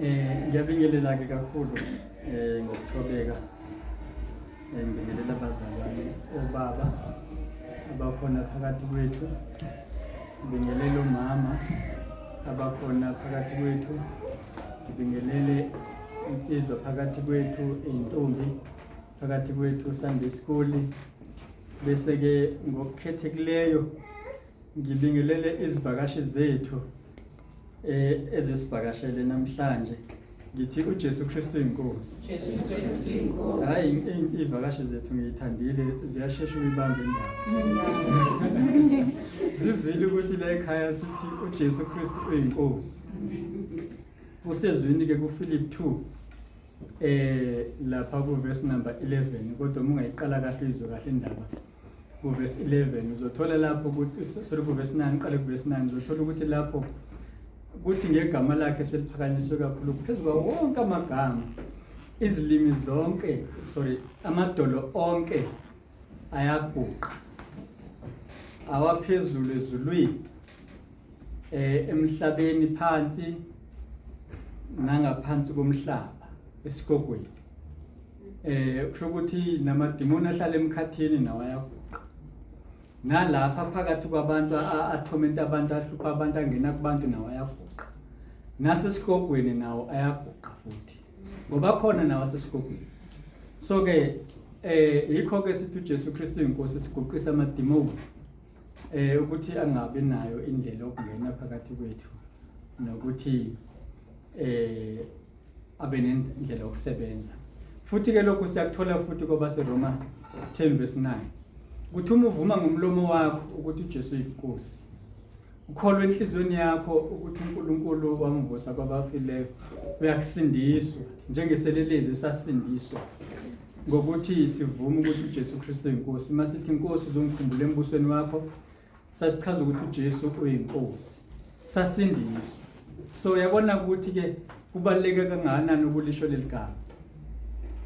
Ngiyabingelela ke kakhulu ngokuthobeka ngibingelela abazalwane obaba abakhona phakathi kwethu, ngibingelele umama abakhona phakathi kwethu, ngibingelele insizwa phakathi kwethu, intombi phakathi kwethu, Sunday school. Bese ke ngokukhethekileyo ngibingelele izivakashi zethu ezisivakashele namhlanje. Ngithi uJesu Kristu inkosi. Jesu Kristu inkosi. Hayi ivakashi zethu ngiyithandile, ziyashesha ukubamba indaba. Zizwile ukuthi la ekhaya sithi uJesu Kristu uyinkosi. Kusezwini ke kuPhilip 2 lapha ku verse number 11, kodwa ungayiqala kahle izwe kahle indaba. Ku verse 11 uzothola lapho ukuthi sorry ku verse 9 qale ku verse 9 uzothola ukuthi lapho kuthi ngegama lakhe seliphakanyiswe kakhulu phezulu wonke amagama, izilimi zonke amadolo onke ayaguqa, awaphezulu ezulwini, emhlabeni phansi nangaphansi komhlaba esigogweni. Kusho ukuthi namadimoni ahlala emkhathini nawo ayaguqa, nalapha phakathi kwabantu athomenta abantu, ahlupha abantu, angena kubantu nawo ayaguqa, nasesigogweni nawo ayaguqa futhi ngoba khona nawo asesigogweni. So ke yikho ke sithi uJesu Kristu inkosi siguqisa amadimoni ukuthi angabe nayo indlela yokungena phakathi kwethu, nokuthi abe nendlela yokusebenza. Futhi ke lokho siyakuthola futhi ngoba seRoma 10 verse 9 ukuthi uma uvuma ngomlomo wakho ukuthi uJesu uyinkosi, ukholwe enhlizweni yakho ukuthi uNkulunkulu wamvusa kwabafileyo, uyakusindiswa njengeselelezi sasindiswa ngokuthi sivume ukuthi uJesu Kristu uyinkosi. Masithi inkosi uzongikhumbula embusweni wakho, sasichaza ukuthi uJesu uyinkosi, sasindiswa. So yabona ukuthi ke kubaluleke kangakanani ukulisho leligama.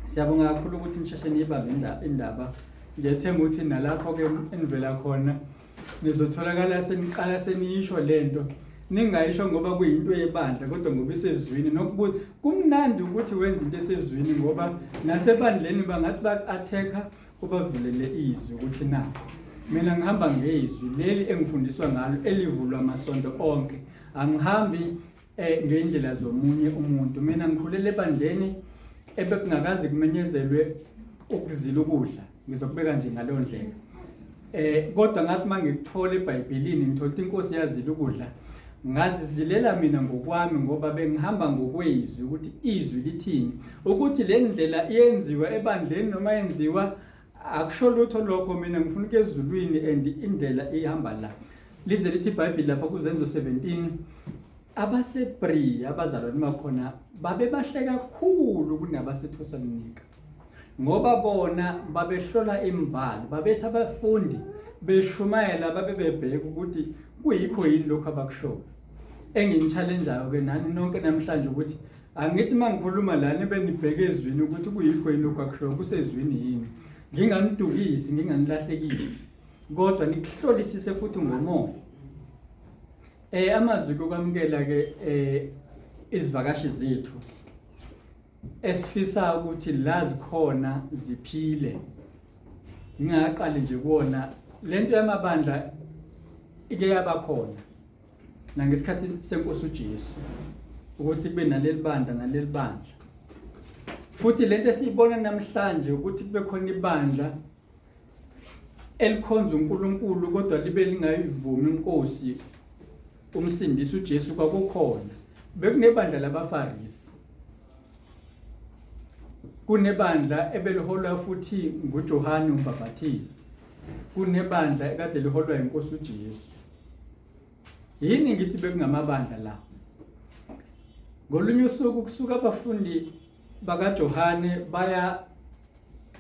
Siyabonga kakhulu ukuthi nisheshe niyibambe indaba. Ngiyethemba ukuthi nalapho ke enivela khona nizotholakala seniqala seniyisho lento, ningayisho ngoba kuyinto yebandla kodwa ngoba isezwini, nokubuza kumnandi ukuthi wenze into esezwini ngoba nasebandleni bangathi ba-attack ubavulele izwi ukuthi na mina ngihamba ngezwi leli engifundiswa ngalo elivulwa amasonto onke, angihambi ngendlela zomunye umuntu. Mina ngikhulele ebandleni ebekungakazi kumenyezelwe ukuzila ukudla, ngizokubeka nje ngaleyo ndlela. Kodwa ngathi mangikuthola eBhayibhelini ngithola inkosi yazila ukudla, ngazizilela mina ngokwami ngoba bengihamba ngokwezwi ukuthi izwi lithini, ukuthi le ndlela iyenziwa ebandleni noma yenziwa akusho lutho lokho. Mina ngifuna ukuya ezulwini and indlela ihamba la. Lize lithi iBhayibheli lapha kuZenzo 17 abaseBri abazalwane bakhona babe bahle kakhulu kunabaseThesalonika ngoba bona babehlola imbali, babethi abafundi beshumayela babe bebheka ukuthi kuyikho yini lokho abakushoyo. Engini-challengeayo ke nani nonke namhlanje ukuthi angithi mangikhuluma lana benibheke ezwini ukuthi kuyikho yini lokho akushoyo, kusezwini yini, nginganidukisi, nginganilahlekisi, kodwa nikuhlolisise futhi ngomoya. Amazwi okwamukela ke izivakashi zethu esifisa ukuthi la zikhona ziphile. Ngingaqali nje kuona lento yamabandla ike yabakhona nangesikhathi senkosi uJesu ukuthi kube naleli bandla naleli bandla. Futhi lento esiyibona namhlanje ukuthi kube khona ibandla elikhonza uNkulunkulu kodwa libe lingayivumi inkosi umsindisi uJesu kwakukhona. Bekunebandla labaFarisi, kunebandla ebeliholwa futhi nguJohane uMbhaphathizi, kunebandla ekade liholwa inkosi uJesu. Yini ngithi bekungamabandla la? Ngolunye usuku kusuka abafundi bakaJohane baya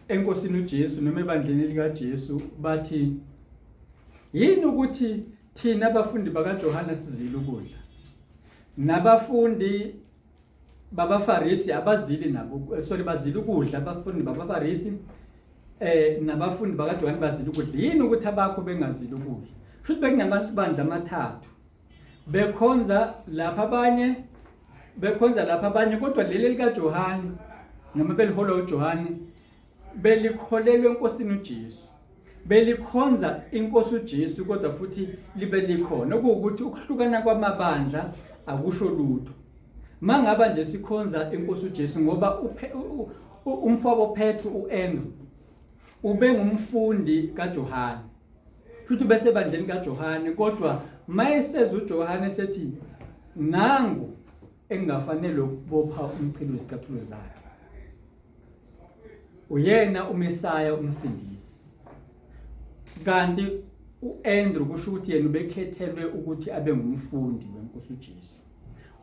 enkosini uJesu noma ebandleni likaJesu bathi, yini ukuthi thina abafundi bakaJohane sizile ukudla, nabafundi babaFarisi abazili nabo bazile ukudla, abafundi babaFarisi nabafundi bakaJohane bazile ukudla. Yini ukuthi abakho bengazili ukudla? Futhi bekunamabandla amathathu bekhonza lapha, abanye bekhonza lapha abanye kodwa leli likaJohane noma beliholwa uJohane belikholelwe enkosini uJesu belikhonza inkosi uJesu kodwa futhi libe likhona okuwukuthi ukuhlukana kwamabandla akusho lutho mangaba nje sikhonza inkosi uJesu ngoba umfowabo Petru uAndrew ube ngumfundi kaJohane futhi bese bandleni kaJohane kodwa mayeseza uJohane sethi nangu engafanele ukubopha umchilo wezicathulo zakhe uyena uMesaya umsindisi kanti uAndrew kusho ukuthi yena ubekhethelwe ukuthi abe ngumfundi wenkosi uJesu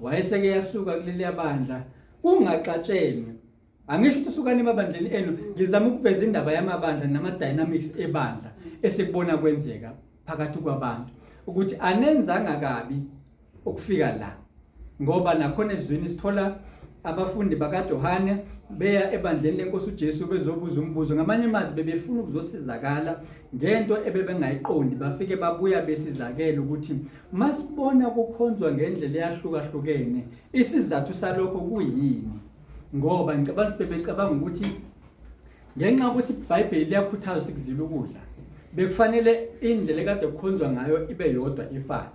wayeseke yasuka kuleli yabandla kungaxatshenwe angisho ukuthi usukani emabandleni enu ngizama ukuveza indaba yamabandla nama dynamics ebandla esikubona kwenzeka phakathi kwabantu ukuthi anenzanga kabi ukufika la ngoba nakhona ezweni sithola abafundi bakaJohane beya ebandleni lenkosi uJesu bezobuza umbuzo ngamanye amazwi bebefuna ukuzosizakala ngento ebebengayiqondi bafike babuya besizakela ukuthi masibona kukhonzwa ngendlela eyahlukahlukene isizathu salokho kuyini ngoba ngicabanga bebecabanga ukuthi ngenxa ukuthi iBhayibheli liyakhuthaza ukuthi kuzile ukudla bekufanele indlela ekade kukhonzwa ngayo ibe yodwa ifana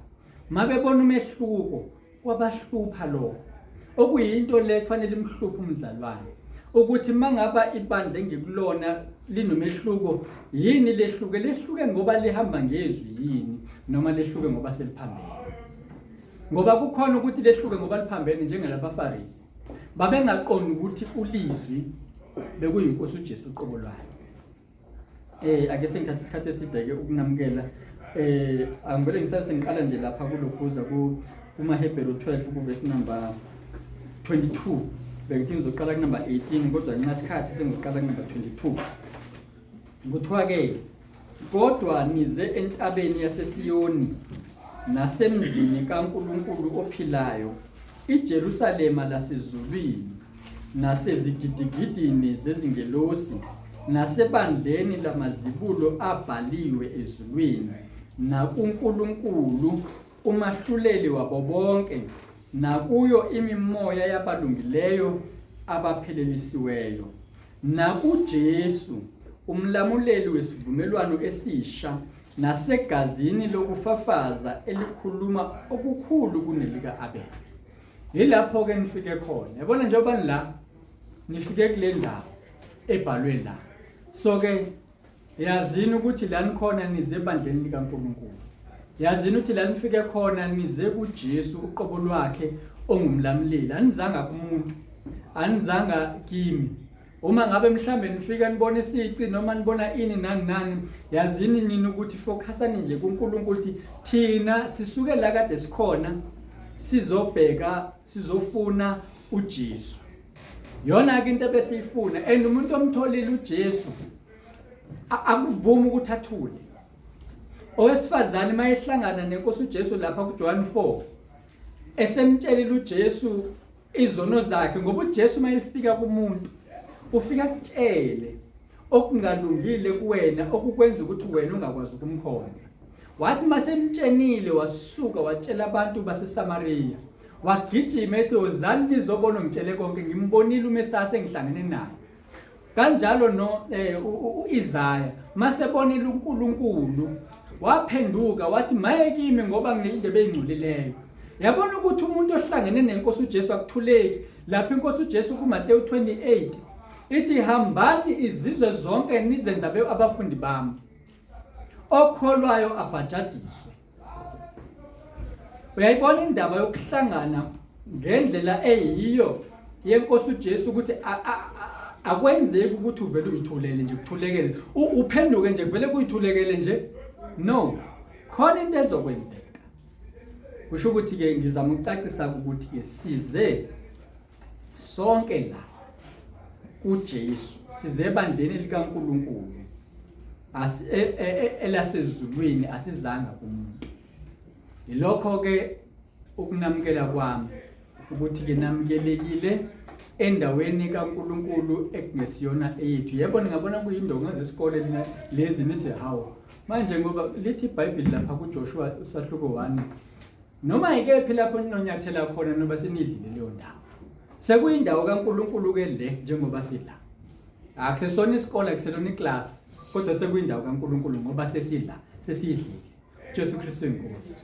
mabebona umehluko kwabahlupha lokho okuyinto le kufanele imhluphe umdlalwane ukuthi mangaba ibandla engikulona linomehluko yini lehluke ngoba lihamba ngezwi yini noma lehluke ngoba seliphambene ngoba kukhona ukuthi lehluke ngoba liphambene njengalabaFarisi babengaqondi ukuthi ulizwi bekuyinkosi uJesu uqobo lwayo ake sengithatha isikhathi eside ukunamukela angibele ngisase ngiqala nje lapha kulokhuza kumaHebheru 12 kuverse number 22 bengithi ngizoqala kunumber 18 kodwa nxa isikhathi sengiqala kunumber 22 kuthiwa ke kodwa nize entabeni yaseSiyoni nasemzini kaNkulunkulu ophilayo iJerusalema lasezulwini nasezigidigidini zezingelosi nasebandleni lamazibulo abhaliwe ezulwini nakuNkulunkulu umahluleli wabo bonke nakuyo imimoya yabalungileyo abaphelelisiweyo nakuJesu umlamuleli wesivumelwano esisha nasegazini lokufafaza elikhuluma okukhulu kunelika Abel yilapho ke nifike khona yabona njengoba la nifike kule ndawo ebhalwe la so ke yazini ukuthi la nikhona nize ebandleni likaNkulunkulu yazini ukuthi la nifike khona nize kuJesu uqobo lwakhe ongumlamleli anizanga kumuntu anizanga kimi uma ngabe mhlambe nifika nibona isici noma nibona ini nani yazini nini ukuthi focusani nje kuNkulunkulu ukuthi thina sisuke la kade sikhona sizobheka sizofuna uJesu yona ke into ebesiyifuna and umuntu omtholile uJesu akuvuma ukuthi athule owesifazane mayehlangana nenkosi uJesu lapha kuJohn 4 esemtshelile uJesu izono zakhe ngoba uJesu mayefika kumuntu ufika kutshele okungalungile kuwena okukwenza ukuthi wena ungakwazi ukumkhonza wathi masemtshenile wasuka watshela abantu baseSamaria wagijima ethi ozani nizobona ngitshele konke ngimbonile uMesaya engihlangene naye kanjalo no uIsaya masebonile uNkulunkulu waphenduka wathi maye kimi ngoba nginendebe engculileyo yabona ukuthi umuntu ohlangene nenkosi uJesu akuthuleki lapha inkosi uJesu kuMateyu 28 ithi hambani izizwe zonke nizenza abafundi bami okholwayo abhajadiswe uyayibona indaba yokuhlangana ngendlela eyiyo yenkosi uJesu ukuthi akwenzeki ukuthi uvele uyithulele nje kuthulekele uphenduke nje kuvele kuyithulekele nje no khona into ezokwenzeka kusho ukuthi ke ngizama ukucacisa ukuthi ke size sonke la kuJesu size ebandleni likaNkulunkulu elasezulwini asizanga kumuntu yilokho ke ukunamukela kwami ukuthi ke namukelekile endaweni kaNkulunkulu ekungesiyona eyethu yebo ningabona kuyindonga zesikole lezi nithi hawo manje ngoba lithi iBhayibheli lapha kuJoshua usahluko 1 noma ikephi lapho ninonyathela khona noba sinidlile leyo ndawo sekuyindawo kaNkulunkulu ke le njengoba sidla akusesona isikole akuselona iclass kodwa sekuyindawo kaNkulunkulu ngoba sesidla sesidlile Jesu Kristu inkosi